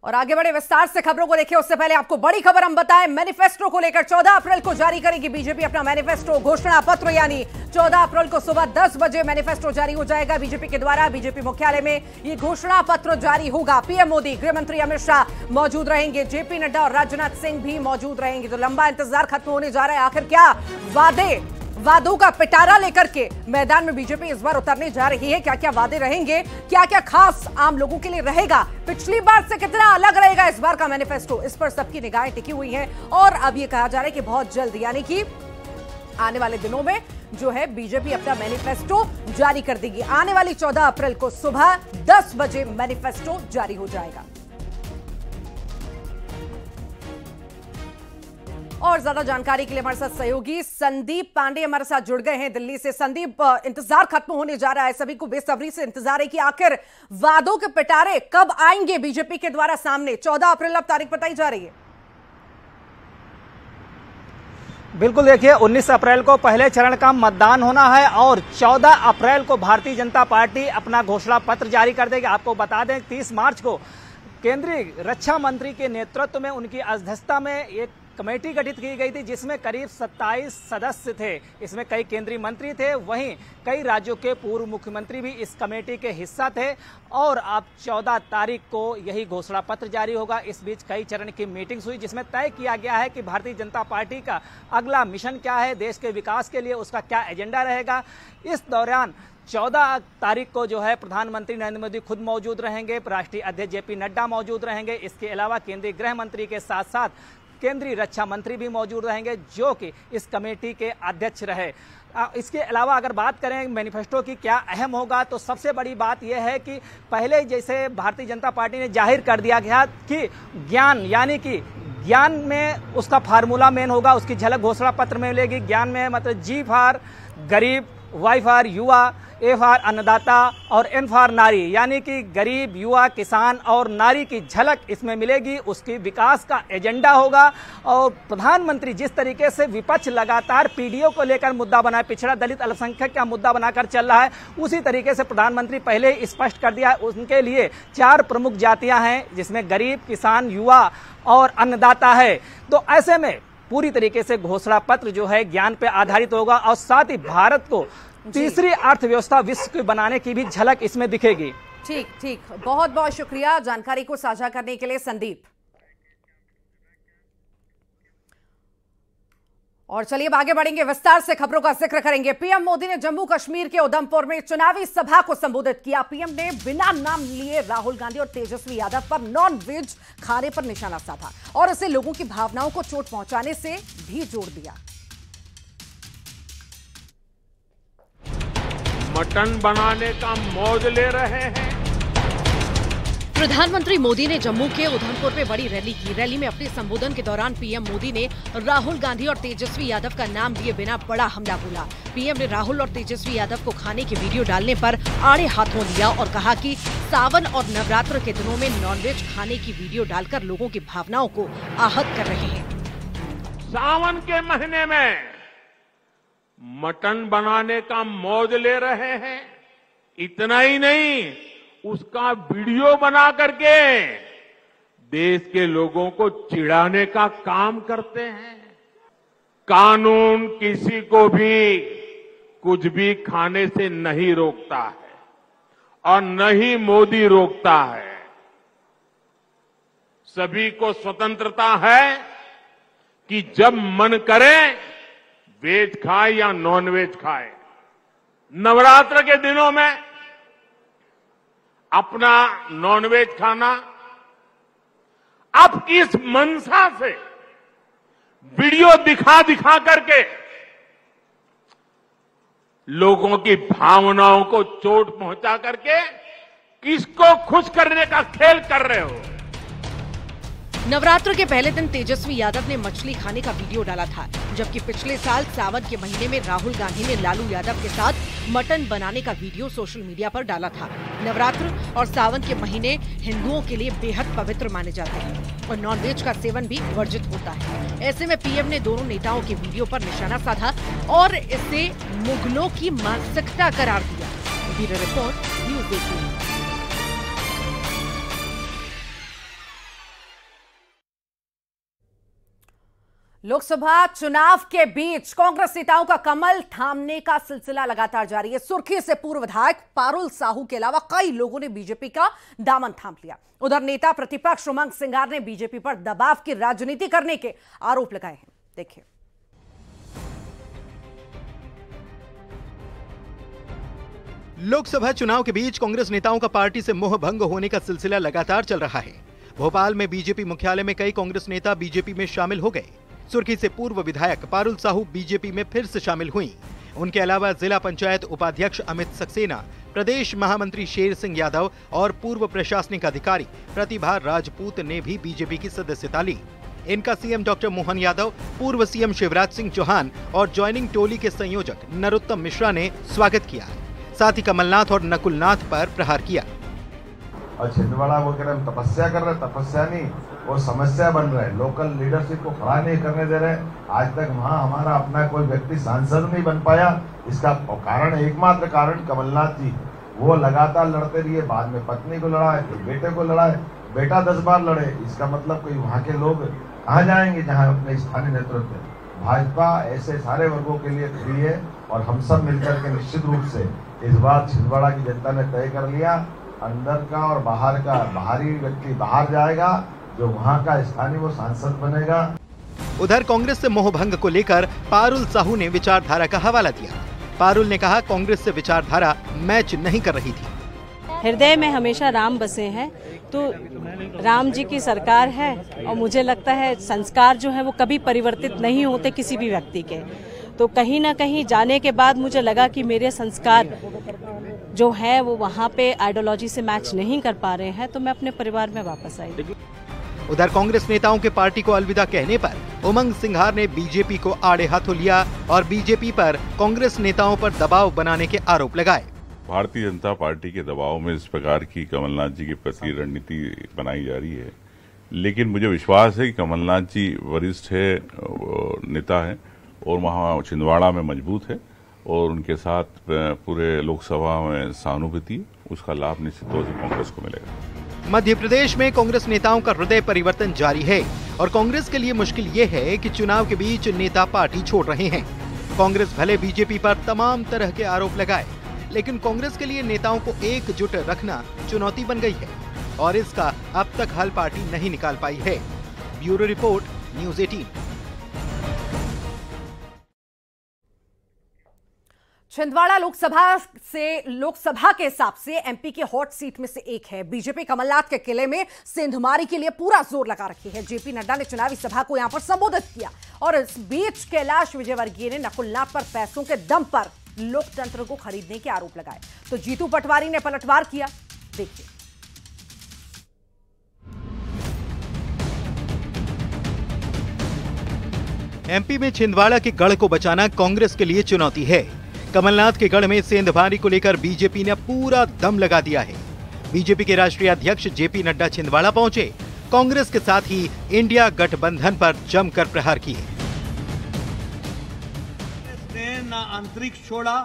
और आगे बढ़े विस्तार से खबरों को देखिए उससे पहले आपको बड़ी खबर हम बताएं। मैनिफेस्टो को लेकर 14 अप्रैल को जारी करेगी बीजेपी अपना मैनिफेस्टो घोषणा पत्र, यानी 14 अप्रैल को सुबह 10 बजे मैनिफेस्टो जारी हो जाएगा बीजेपी के द्वारा। बीजेपी मुख्यालय में ये घोषणा पत्र जारी होगा। पीएम मोदी, गृह मंत्री अमित शाह मौजूद रहेंगे, जेपी नड्डा और राजनाथ सिंह भी मौजूद रहेंगे। तो लंबा इंतजार खत्म होने जा रहा है। आखिर क्या वादों का पिटारा लेकर के मैदान में बीजेपी इस बार उतरने जा रही है? क्या क्या वादे रहेंगे, क्या क्या खास आम लोगों के लिए रहेगा, पिछली बार से कितना अलग रहेगा इस बार का मैनिफेस्टो, इस पर सबकी निगाहें टिकी हुई हैं। और अब ये कहा जा रहा है कि बहुत जल्द, यानी कि आने वाले दिनों में जो है बीजेपी अपना मैनिफेस्टो जारी कर देगी। आने वाली 14 अप्रैल को सुबह 10 बजे मैनिफेस्टो जारी हो जाएगा। और ज्यादा जानकारी के लिए हमारे साथ सहयोगी संदीप पांडे हमारे साथ जुड़ गए हैं दिल्ली से। संदीप, इंतजार खत्म होने जा रहा है, सभी को बेसब्री से इंतजार है कि आखिर वादों के पिटारे कब आएंगे बीजेपी के द्वारा सामने। 14 अप्रैल अब तारीख बताई जा रही है। बिल्कुल, देखिए 19 अप्रैल को पहले चरण का मतदान होना है और 14 अप्रैल को भारतीय जनता पार्टी अपना घोषणा पत्र जारी कर देगी। आपको बता दें 30 मार्च को केंद्रीय रक्षा मंत्री के नेतृत्व में, उनकी अध्यक्षता में एक कमेटी गठित की गई थी जिसमें करीब 27 सदस्य थे। इसमें कई केंद्रीय मंत्री थे, वहीं कई राज्यों के पूर्व मुख्यमंत्री भी इस कमेटी के हिस्सा थे। और अब 14 तारीख को यही घोषणा पत्र जारी होगा। इस बीच कई चरण की मीटिंग्स हुई जिसमें तय किया गया है कि भारतीय जनता पार्टी का अगला मिशन क्या है, देश के विकास के लिए उसका क्या एजेंडा रहेगा। इस दौरान 14 तारीख को जो है प्रधानमंत्री नरेंद्र मोदी खुद मौजूद रहेंगे, राष्ट्रीय अध्यक्ष जेपी नड्डा मौजूद रहेंगे। इसके अलावा केंद्रीय गृह मंत्री के साथ साथ केंद्रीय रक्षा मंत्री भी मौजूद रहेंगे जो कि इस कमेटी के अध्यक्ष रहे। इसके अलावा अगर बात करें मैनिफेस्टो की क्या अहम होगा, तो सबसे बड़ी बात यह है कि पहले जैसे भारतीय जनता पार्टी ने जाहिर कर दिया गया कि ज्ञान, यानी कि ज्ञान में उसका फार्मूला मेन होगा, उसकी झलक घोषणा पत्र में मिलेगी। ज्ञान में मतलब जी फॉर गरीब, वाई फॉर युवा, ए फॉर अन्नदाता और एन फॉर नारी, यानी कि गरीब, युवा, किसान और नारी की झलक इसमें मिलेगी। उसकी विकास का एजेंडा होगा। और प्रधानमंत्री जिस तरीके से विपक्ष लगातार पीडीओ को लेकर मुद्दा बनाए, पिछड़ा दलित अल्पसंख्यक का मुद्दा बनाकर चल रहा है, उसी तरीके से प्रधानमंत्री पहले ही स्पष्ट कर दिया है उनके लिए 4 प्रमुख जातियां हैं जिसमें गरीब, किसान, युवा और अन्नदाता है। तो ऐसे में पूरी तरीके से घोषणा पत्र जो है ज्ञान पे आधारित होगा और साथ ही भारत को तीसरी अर्थव्यवस्था विश्व की बनाने की भी झलक इसमें दिखेगी। ठीक, बहुत बहुत शुक्रिया जानकारी को साझा करने के लिए संदीप। और चलिए अब आगे बढ़ेंगे, विस्तार से खबरों का जिक्र करेंगे। पीएम मोदी ने जम्मू कश्मीर के उधमपुर में चुनावी सभा को संबोधित किया। पीएम ने बिना नाम लिए राहुल गांधी और तेजस्वी यादव पर नॉन वेज खाने पर निशाना साधा और इसे लोगों की भावनाओं को चोट पहुंचाने से भी जोड़ दिया। मटन बनाने का मौज ले रहे हैं। प्रधानमंत्री मोदी ने जम्मू के उधमपुर में बड़ी रैली की। रैली में अपने संबोधन के दौरान पीएम मोदी ने राहुल गांधी और तेजस्वी यादव का नाम लिए बिना बड़ा हमला बोला। पीएम ने राहुल और तेजस्वी यादव को खाने की वीडियो डालने पर आड़े हाथों लिया और कहा कि सावन और नवरात्र के दिनों में नॉनवेज खाने की वीडियो डालकर लोगों की भावनाओं को आहत कर रहे हैं। सावन के महीने में मटन बनाने का मौज ले रहे हैं। इतना ही नहीं, उसका वीडियो बना करके देश के लोगों को चिढ़ाने का काम करते हैं। कानून किसी को भी कुछ भी खाने से नहीं रोकता है और न ही मोदी रोकता है। सभी को स्वतंत्रता है कि जब मन करे वेज खाए या नॉन वेज खाए। नवरात्र के दिनों में अपना नॉन वेज खाना आप किस मंशा से वीडियो दिखा करके लोगों की भावनाओं को चोट पहुंचा करके किसको खुश करने का खेल कर रहे हो। नवरात्र के पहले दिन तेजस्वी यादव ने मछली खाने का वीडियो डाला था, जबकि पिछले साल सावन के महीने में राहुल गांधी ने लालू यादव के साथ मटन बनाने का वीडियो सोशल मीडिया पर डाला था। नवरात्र और सावन के महीने हिंदुओं के लिए बेहद पवित्र माने जाते हैं और नॉनवेज का सेवन भी वर्जित होता है। ऐसे में पीएम ने दोनों नेताओं के वीडियो पर निशाना साधा और इसे मुगलों की मानसिकता करार दिया। Bureau report, news 18। लोकसभा चुनाव के बीच कांग्रेस नेताओं का कमल थामने का सिलसिला लगातार जारी है। सुर्खी से पूर्व विधायक पारुल साहू के अलावा कई लोगों ने बीजेपी का दामन थाम लिया। उधर नेता प्रतिपक्ष उमंग सिंघार ने बीजेपी पर दबाव की राजनीति करने के आरोप लगाए हैं। देखिए। लोकसभा चुनाव के बीच कांग्रेस नेताओं का पार्टी से मोह भंग होने का सिलसिला लगातार चल रहा है। भोपाल में बीजेपी मुख्यालय में कई कांग्रेस नेता बीजेपी में शामिल हो गए। सुर्खी से पूर्व विधायक पारुल साहू बीजेपी में फिर से शामिल हुई। उनके अलावा जिला पंचायत उपाध्यक्ष अमित सक्सेना, प्रदेश महामंत्री शेर सिंह यादव और पूर्व प्रशासनिक अधिकारी प्रतिभा राजपूत ने भी बीजेपी की सदस्यता ली। इनका सीएम डॉक्टर मोहन यादव, पूर्व सीएम शिवराज सिंह चौहान और ज्वाइनिंग टोली के संयोजक नरोत्तम मिश्रा ने स्वागत किया। साथ ही कमलनाथ और नकुलनाथ पर प्रहार किया। और छिंदवाड़ा वो कह रहे हम तपस्या कर रहे, तपस्या नहीं वो समस्या बन रहे। लोकल लीडरशिप को खड़ा नहीं करने दे रहे। आज तक वहाँ हमारा अपना कोई व्यक्ति सांसद नहीं बन पाया। इसका कारण, एकमात्र कारण कमलनाथ जी, वो लगातार लड़ते रहिए। बाद में पत्नी को लड़ाए, फिर बेटे को लड़ाए, बेटा 10 बार लड़े। इसका मतलब कोई वहाँ के लोग कहाँ जाएंगे जहाँ अपने स्थानीय नेतृत्व। भाजपा ऐसे सारे वर्गों के लिए खड़ी है और हम सब मिलकर के निश्चित रूप से इस बार छिंदवाड़ा की जनता ने तय कर लिया, अंदर का और बाहर का, बाहरी व्यक्ति बाहर जाएगा, जो वहां का स्थानीय वो सांसद बनेगा। उधर कांग्रेस से मोह भंग को लेकर पारुल साहू ने विचारधारा का हवाला दिया। पारुल ने कहा, कांग्रेस से विचारधारा मैच नहीं कर रही थी। हृदय में हमेशा राम बसे हैं, तो राम जी की सरकार है और मुझे लगता है संस्कार जो है वो कभी परिवर्तित नहीं होते किसी भी व्यक्ति के। तो कहीं ना कहीं जाने के बाद मुझे लगा कि मेरे संस्कार जो है वो वहाँ पे आइडियोलॉजी से मैच नहीं कर पा रहे हैं, तो मैं अपने परिवार में वापस आई। उधर कांग्रेस नेताओं के पार्टी को अलविदा कहने पर उमंग सिंघार ने बीजेपी को आड़े हाथों लिया और बीजेपी पर कांग्रेस नेताओं पर दबाव बनाने के आरोप लगाए। भारतीय जनता पार्टी के दबाव में इस प्रकार की कमलनाथ जी के प्रति रणनीति बनाई जा रही है, लेकिन मुझे विश्वास है कि कमलनाथ जी वरिष्ठ है, नेता है और वहाँ छिंदवाड़ा में मजबूत है और उनके साथ पूरे लोकसभा में सहानुभूति, उसका लाभ निश्चित तौर से कांग्रेस को मिलेगा। मध्य प्रदेश में कांग्रेस नेताओं का हृदय परिवर्तन जारी है और कांग्रेस के लिए मुश्किल ये है कि चुनाव के बीच नेता पार्टी छोड़ रहे हैं। कांग्रेस भले बीजेपी पर तमाम तरह के आरोप लगाए, लेकिन कांग्रेस के लिए नेताओं को एकजुट रखना चुनौती बन गई है और इसका अब तक हल पार्टी नहीं निकाल पाई है। Bureau report, news 18। Chhindwara Lok Sabha के हिसाब से एमपी के हॉट सीट में से एक है। बीजेपी कमलनाथ के किले में सेंधमारी के लिए पूरा जोर लगा रखी है। जेपी नड्डा ने चुनावी सभा को यहां पर संबोधित किया और इस बीच कैलाश विजयवर्गीय ने नकुलनाथ पर पैसों के दम पर लोकतंत्र को खरीदने के आरोप लगाए, तो जीतू पटवारी ने पलटवार किया। देखिए। एमपी में छिंदवाड़ा के गढ़ को बचाना कांग्रेस के लिए चुनौती है। कमलनाथ के गढ़ में सेंधमारी को लेकर बीजेपी ने पूरा दम लगा दिया है। बीजेपी के राष्ट्रीय अध्यक्ष जेपी नड्डा छिंदवाड़ा पहुंचे, कांग्रेस के साथ ही इंडिया गठबंधन पर जमकर प्रहार किए। ने न अंतरिक्ष छोड़ा,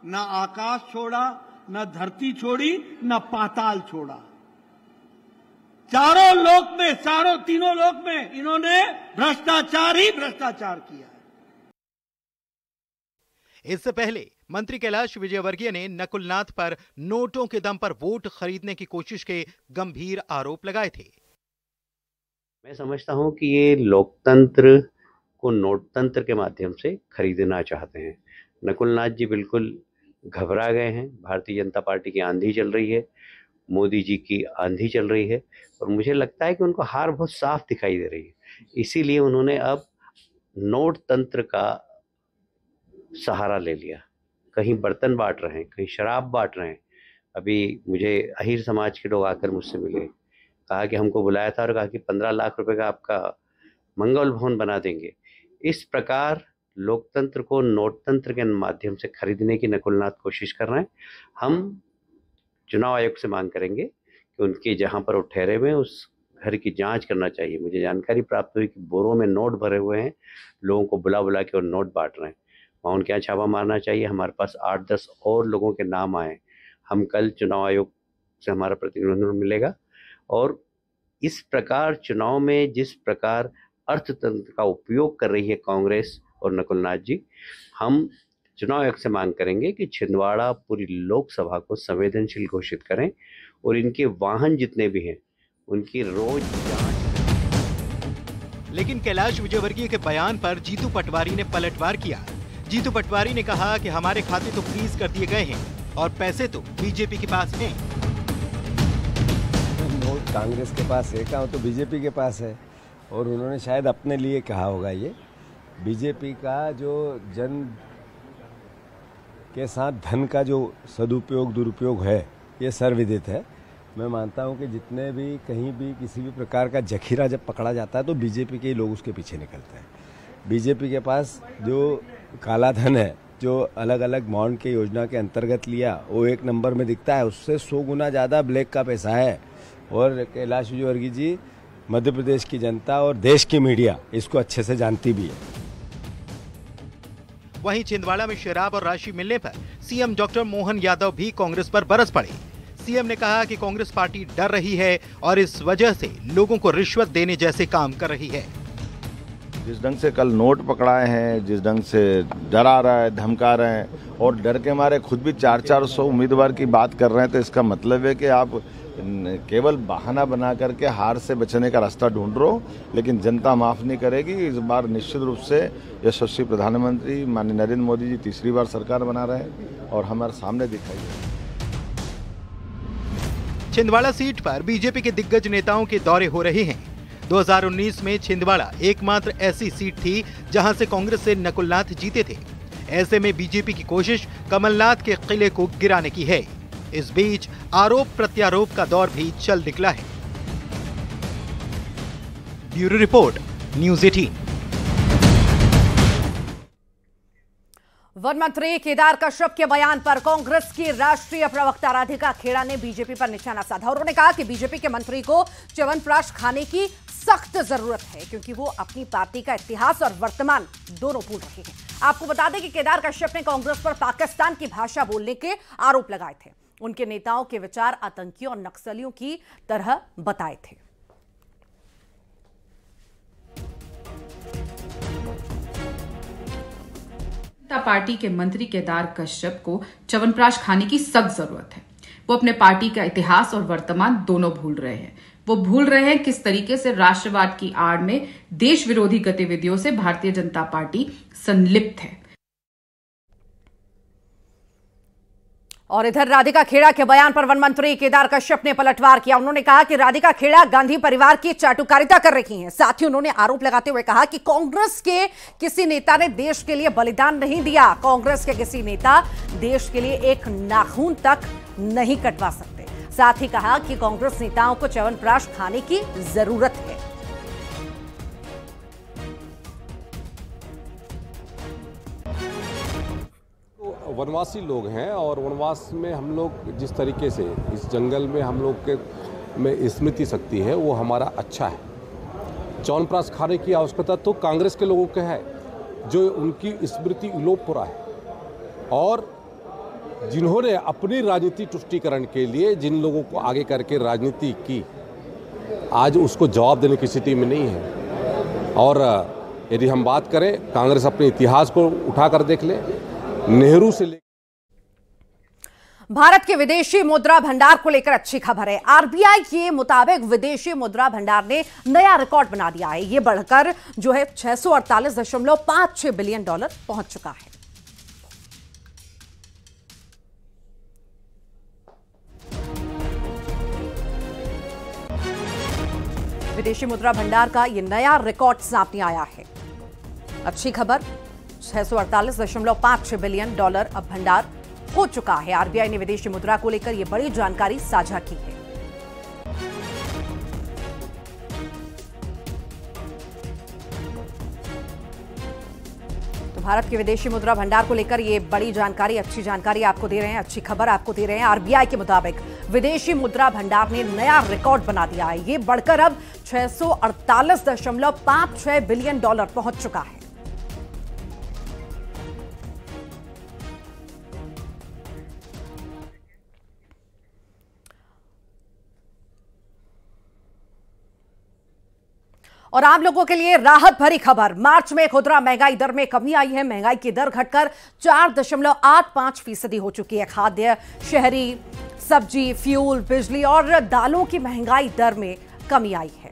न आकाश छोड़ा, न धरती छोड़ी, न पाताल छोड़ा। तीनों लोक में इन्होंने भ्रष्टाचार ही भ्रष्टाचार किया। इससे पहले मंत्री कैलाश विजयवर्गीय ने नकुलनाथ पर नोटों के दम पर वोट खरीदने की कोशिश के गंभीर आरोप लगाए थे। मैं समझता हूं कि ये लोकतंत्र को नोटतंत्र के माध्यम से खरीदना चाहते हैं। नकुलनाथ जी बिल्कुल घबरा गए हैं। भारतीय जनता पार्टी की आंधी चल रही है, मोदी जी की आंधी चल रही है और मुझे लगता है कि उनको हार बहुत साफ दिखाई दे रही है। इसीलिए उन्होंने अब नोट तंत्र का सहारा ले लिया। कहीं बर्तन बांट रहे हैं, कहीं शराब बांट रहे हैं। अभी मुझे अहीर समाज के लोग आकर मुझसे मिले, कहा कि हमको बुलाया था और कहा कि 15 लाख रुपए का आपका मंगल भवन बना देंगे। इस प्रकार लोकतंत्र को नोटतंत्र के माध्यम से खरीदने की नकुलनाथ कोशिश कर रहे हैं। हम चुनाव आयोग से मांग करेंगे कि उनके जहां पर वो ठहरे हुए उस घर की जांच करना चाहिए। मुझे जानकारी प्राप्त हुई कि बोरों में नोट भरे हुए हैं, लोगों को बुला बुला के और नोट बांट रहे हैं। वहाँ उनके यहाँ छापा मारना चाहिए। हमारे पास 8-10 और लोगों के नाम आए। हम कल चुनाव आयोग से हमारा प्रतिनिधिमंडल मिलेगा और इस प्रकार चुनाव में जिस प्रकार अर्थतंत्र का उपयोग कर रही है कांग्रेस और नकुलनाथ जी। हम चुनाव आयोग से मांग करेंगे कि छिंदवाड़ा पूरी लोकसभा को संवेदनशील घोषित करें और इनके वाहन जितने भी हैं उनकी रोज जांच। लेकिन कैलाश विजयवर्गीय के बयान पर जीतू पटवारी ने पलटवार किया। जीतू पटवारी ने कहा कि हमारे खाते तो फ्रीज कर दिए गए हैं और पैसे तो बीजेपी के पास हैं। नोट कांग्रेस के पास है, कहाँ तो बीजेपी के पास है। और उन्होंने शायद अपने लिए कहा होगा। ये बीजेपी का जो जन के साथ धन का जो सदुपयोग दुरुपयोग है ये सर्वविदित है। मैं मानता हूं कि जितने भी कहीं भी किसी भी प्रकार का जखीरा जब पकड़ा जाता है तो बीजेपी के ही लोग उसके पीछे निकलते हैं। बीजेपी के पास जो काला धन है जो अलग अलग बॉन्ड के योजना के अंतर्गत लिया वो एक नंबर में दिखता है, उससे 100 गुना ज़्यादा ब्लैक का पैसा है। और कैलाश विजयवर्गीय जी मध्य प्रदेश की जनता और देश की मीडिया इसको अच्छे से जानती भी है। वहीं छिंदवाड़ा में शराब और राशि मिलने पर सीएम डॉक्टर मोहन यादव भी कांग्रेस पर बरस पड़े। सीएम ने कहा कि कांग्रेस पार्टी डर रही है और इस वजह से लोगों को रिश्वत देने जैसे काम कर रही है। जिस ढंग से कल नोट पकड़ाए हैं, जिस ढंग से डरा रहा है, धमका रहे हैं और डर के मारे खुद भी 400 उम्मीदवार की बात कर रहे हैं, तो इसका मतलब है कि आप केवल बहाना बना करके हार से बचने का रास्ता ढूंढ रहे हो। लेकिन जनता माफ नहीं करेगी। इस बार निश्चित रूप से यशस्वी प्रधानमंत्री माननीय नरेंद्र मोदी जी तीसरी बार सरकार बना रहे हैं और हमारे सामने दिखाई दे। छिंदवाड़ा सीट पर बीजेपी के दिग्गज नेताओं के दौरे हो रहे हैं। 2019 में छिंदवाड़ा एकमात्र ऐसी सीट थी जहां से कांग्रेस से नकुलनाथ जीते थे। ऐसे में बीजेपी की कोशिश कमलनाथ के किले को गिराने की है। इस बीच आरोप प्रत्यारोप का दौर भी चल निकला है। Bureau report, news 18। वन मंत्री केदार कश्यप के बयान पर कांग्रेस की राष्ट्रीय प्रवक्ता राधिका खेड़ा ने बीजेपी पर निशाना साधा। उन्होंने कहा कि बीजेपी के मंत्री को च्यवनप्राश खाने की सख्त जरूरत है क्योंकि वो अपनी पार्टी का इतिहास और वर्तमान दोनों भूल रहे हैं। आपको बता दें कि केदार कश्यप ने कांग्रेस पर पाकिस्तान की भाषा बोलने के आरोप लगाए थे। उनके नेताओं के विचार आतंकियों और नक्सलियों की तरह बताए थे। पार्टी के मंत्री केदार कश्यप को च्यवनप्राश खाने की सख्त जरूरत है। वो अपने पार्टी का इतिहास और वर्तमान दोनों भूल रहे हैं। वो भूल रहे हैं किस तरीके से राष्ट्रवाद की आड़ में देश विरोधी गतिविधियों से भारतीय जनता पार्टी संलिप्त है। और इधर राधिका खेड़ा के बयान पर वन मंत्री केदार कश्यप ने पलटवार किया। उन्होंने कहा कि राधिका खेड़ा गांधी परिवार की चाटुकारिता कर रही हैं। साथ ही उन्होंने आरोप लगाते हुए कहा कि कांग्रेस के किसी नेता ने देश के लिए बलिदान नहीं दिया। कांग्रेस के किसी नेता देश के लिए एक नाखून तक नहीं कटवा सकते। साथ ही कहा कि कांग्रेस नेताओं को च्यवनप्राश खाने की जरूरत है। वनवासी लोग हैं और वनवास में हम लोग जिस तरीके से इस जंगल में हम लोग के में स्मृति शक्ति है वो हमारा अच्छा है। च्यवनप्राश खाने की आवश्यकता तो कांग्रेस के लोगों के है जो उनकी स्मृति विलोप हो रहा है और जिन्होंने अपनी राजनीति तुष्टीकरण के लिए जिन लोगों को आगे करके राजनीति की आज उसको जवाब देने की स्थिति में नहीं है। और यदि हम बात करें कांग्रेस अपने इतिहास को उठाकर देख ले, नेहरू से भारत के विदेशी मुद्रा भंडार को लेकर अच्छी खबर है। आरबीआई के मुताबिक विदेशी मुद्रा भंडार ने नया रिकॉर्ड बना दिया है। यह बढ़कर जो है $648.56 बिलियन पहुंच चुका है। विदेशी मुद्रा भंडार का यह नया रिकॉर्ड सामने आया है। अच्छी खबर, $648.56 बिलियन अब भंडार हो चुका है। आरबीआई ने विदेशी मुद्रा को लेकर यह बड़ी जानकारी साझा की है। तो भारत के विदेशी मुद्रा भंडार को लेकर यह बड़ी जानकारी, अच्छी जानकारी आपको दे रहे हैं, अच्छी खबर आपको दे रहे हैं। आरबीआई के मुताबिक विदेशी मुद्रा भंडार ने नया रिकॉर्ड बना दिया है। यह बढ़कर अब $648.56 बिलियन पहुंच चुका है। और आम लोगों के लिए राहत भरी खबर। मार्च में खुदरा महंगाई दर में कमी आई है। महंगाई की दर घटकर 4.85% हो चुकी है। खाद्य, शहरी, सब्जी, फ्यूल, बिजली और दालों की महंगाई दर में कमी आई है।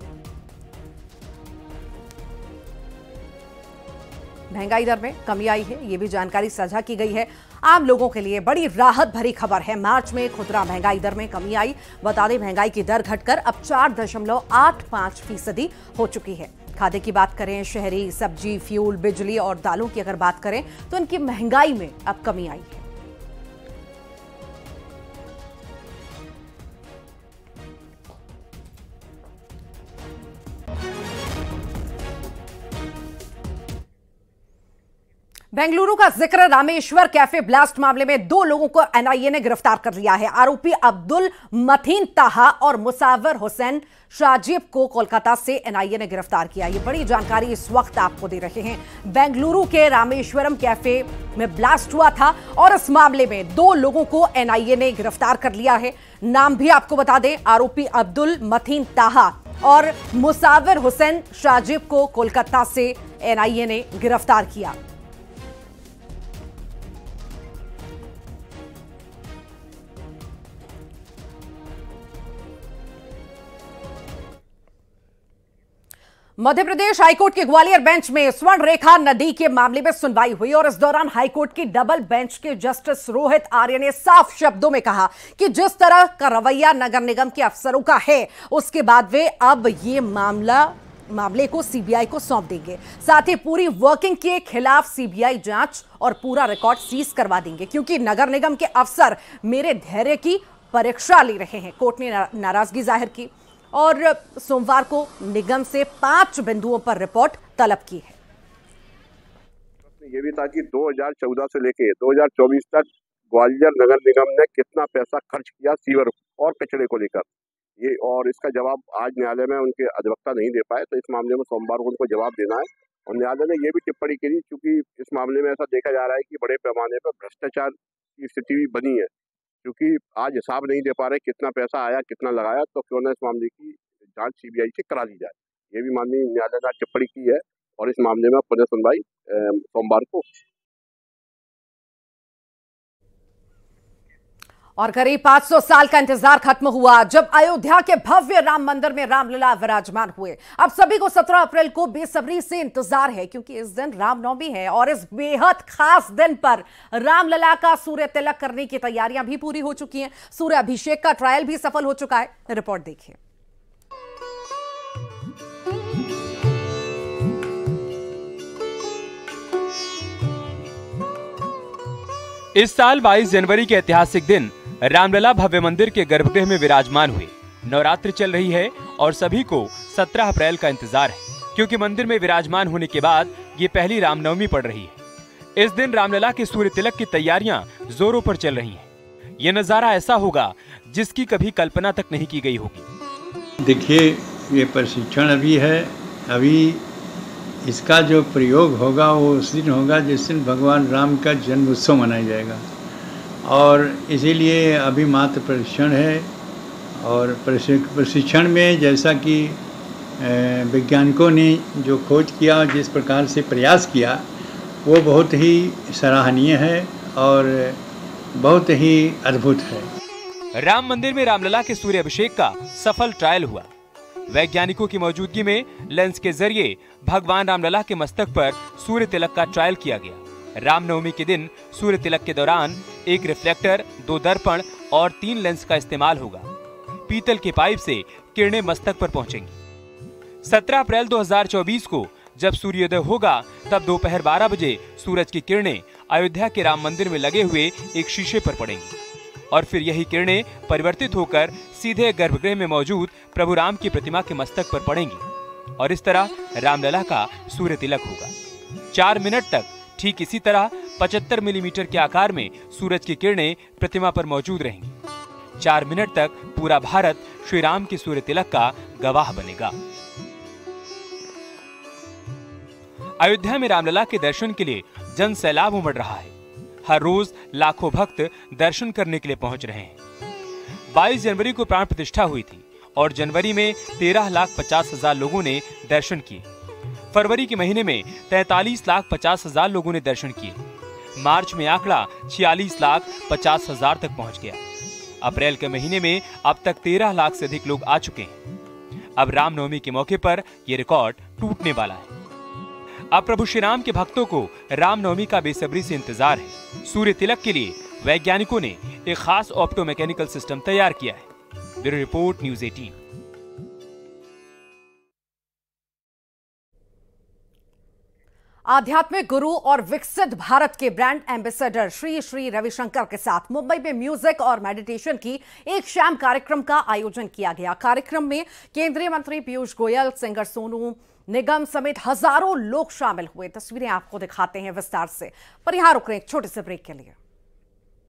महंगाई दर में कमी आई है, यह भी जानकारी साझा की गई है। आम लोगों के लिए बड़ी राहत भरी खबर है। मार्च में खुदरा महंगाई दर में कमी आई। बता दें, महंगाई की दर घटकर अब 4.85% हो चुकी है। खाद्य की बात करें, शहरी, सब्जी, फ्यूल, बिजली और दालों की अगर बात करें तो इनकी महंगाई में अब कमी आई है। बेंगलुरु का जिक्र। रामेश्वर कैफे ब्लास्ट मामले में 2 लोगों को एनआईए ने गिरफ्तार कर लिया है। आरोपी अब्दुल मतीन ताहा और मुसावर हुसैन शाजिब को कोलकाता से एनआईए ने गिरफ्तार किया। ये बड़ी जानकारी इस वक्त आपको दे रहे हैं। बेंगलुरु के रामेश्वरम कैफे में ब्लास्ट हुआ था और इस मामले में 2 लोगों को एनआईए ने गिरफ्तार कर लिया है। नाम भी आपको बता दें, आरोपी अब्दुल मतीन ताहा और मुसावर हुसैन शाजिब को कोलकाता से एनआईए ने गिरफ्तार किया। मध्य प्रदेश हाईकोर्ट के ग्वालियर बेंच में स्वर्ण रेखा नदी के मामले में सुनवाई हुई और इस दौरान हाईकोर्ट की डबल बेंच के जस्टिस रोहित आर्य ने साफ शब्दों में कहा कि जिस तरह का रवैया नगर निगम के अफसरों का है, उसके बाद वे अब ये मामले को सीबीआई को सौंप देंगे। साथ ही पूरी वर्किंग के खिलाफ सीबीआई जांच और पूरा रिकॉर्ड सीज करवा देंगे, क्योंकि नगर निगम के अफसर मेरे धैर्य की परीक्षा ले रहे हैं। कोर्ट ने नाराजगी जाहिर की और सोमवार को निगम से 5 बिंदुओं पर रिपोर्ट तलब की है। ये भी था कि 2014 से लेके 2024 तक ग्वालियर नगर निगम ने कितना पैसा खर्च किया सीवर और कचरे को लेकर, ये और इसका जवाब आज न्यायालय में उनके अधिवक्ता नहीं दे पाए। तो इस मामले में सोमवार को उनको जवाब देना है। और न्यायालय ने ये भी टिप्पणी की, क्योंकि इस मामले में ऐसा देखा जा रहा है कि बड़े पैमाने पर भ्रष्टाचार की स्थिति भी बनी है, क्योंकि आज हिसाब नहीं दे पा रहे कितना पैसा आया, कितना लगाया। तो क्यों ना इस मामले की जांच सीबीआई से करा दी जाए। ये भी माननीय न्यायालय ने टिप्पणी की है और इस मामले में पुनः सुनवाई सोमवार को। और करीब 500 साल का इंतजार खत्म हुआ जब अयोध्या के भव्य राम मंदिर में रामलला विराजमान हुए। अब सभी को 17 अप्रैल को बेसब्री से इंतजार है, क्योंकि इस दिन रामनवमी है और इस बेहद खास दिन पर रामलला का सूर्य तिलक करने की तैयारियां भी पूरी हो चुकी हैं। सूर्य अभिषेक का ट्रायल भी सफल हो चुका है। रिपोर्ट देखिए। इस साल 22 जनवरी के ऐतिहासिक दिन रामलला भव्य मंदिर के गर्भगृह में विराजमान हुए। नवरात्रि चल रही है और सभी को 17 अप्रैल का इंतजार है, क्योंकि मंदिर में विराजमान होने के बाद ये पहली रामनवमी पड़ रही है। इस दिन रामलला के सूर्य तिलक की तैयारियां जोरों पर चल रही हैं। ये नजारा ऐसा होगा जिसकी कभी कल्पना तक नहीं की गई होगी। देखिए, ये प्रशिक्षण अभी है। अभी इसका जो प्रयोग होगा वो उस दिन होगा जिस दिन भगवान राम का जन्म उत्सव मनाया जाएगा, और इसीलिए अभी मात्र प्रशिक्षण है। और प्रशिक्षण में जैसा कि वैज्ञानिकों ने जो खोज किया, जिस प्रकार से प्रयास किया, वो बहुत ही सराहनीय है और बहुत ही अद्भुत है। राम मंदिर में रामलला के सूर्य अभिषेक का सफल ट्रायल हुआ। वैज्ञानिकों की मौजूदगी में लेंस के जरिए भगवान रामलला के मस्तक पर सूर्य तिलक का ट्रायल किया गया। रामनवमी के दिन सूर्य तिलक के दौरान एक रिफ्लेक्टर, 2 दर्पण और 3 लेंस का इस्तेमाल होगा। पीतल के पाइप से किरणें मस्तक पर पहुंचेंगी। 17 अप्रैल 2024 को जब सूर्योदय होगा, तब दोपहर 12 बजे सूरज की किरणें अयोध्या के राम मंदिर में लगे हुए एक शीशे पर पड़ेंगी और फिर यही किरणें परिवर्तित होकर सीधे गर्भगृह में मौजूद प्रभु राम की प्रतिमा के मस्तक पर पड़ेंगी और इस तरह रामलला का सूर्य तिलक होगा। 4 मिनट तक ठीक इसी तरह 75 मिलीमीटर के आकार में सूरज की किरणें प्रतिमा पर मौजूद रहेंगी। 4 मिनट तक पूरा भारत श्री राम के सूर्य तिलक का गवाह बनेगा। अयोध्या में रामलला के दर्शन के लिए जन सैलाब उमड़ रहा है। हर रोज लाखों भक्त दर्शन करने के लिए पहुंच रहे हैं। 22 जनवरी को प्राण प्रतिष्ठा हुई थी और जनवरी में 13,50,000 लोगों ने दर्शन किए। फरवरी के महीने में 43,50,000 लोगों ने दर्शन किए। मार्च में आंकड़ा 46,50,000 तक पहुंच गया। अप्रैल के महीने में अब तक 13 लाख से अधिक लोग आ चुके हैं। अब रामनवमी के मौके पर यह रिकॉर्ड टूटने वाला है। अब प्रभु श्री राम के भक्तों को रामनवमी का बेसब्री से इंतजार है। सूर्य तिलक के लिए वैज्ञानिकों ने एक खास ऑप्टोमैकेनिकल सिस्टम तैयार किया है। Bureau report, news 18। आध्यात्मिक गुरु और विकसित भारत के ब्रांड एम्बेसडर श्री श्री रविशंकर के साथ मुंबई में म्यूजिक और मेडिटेशन की एक शाम कार्यक्रम का आयोजन किया गया। कार्यक्रम में केंद्रीय मंत्री पीयूष गोयल, सिंगर सोनू निगम समेत हजारों लोग शामिल हुए। तस्वीरें आपको दिखाते हैं विस्तार से, पर यहां रुक रहे एक छोटे से ब्रेक के लिए।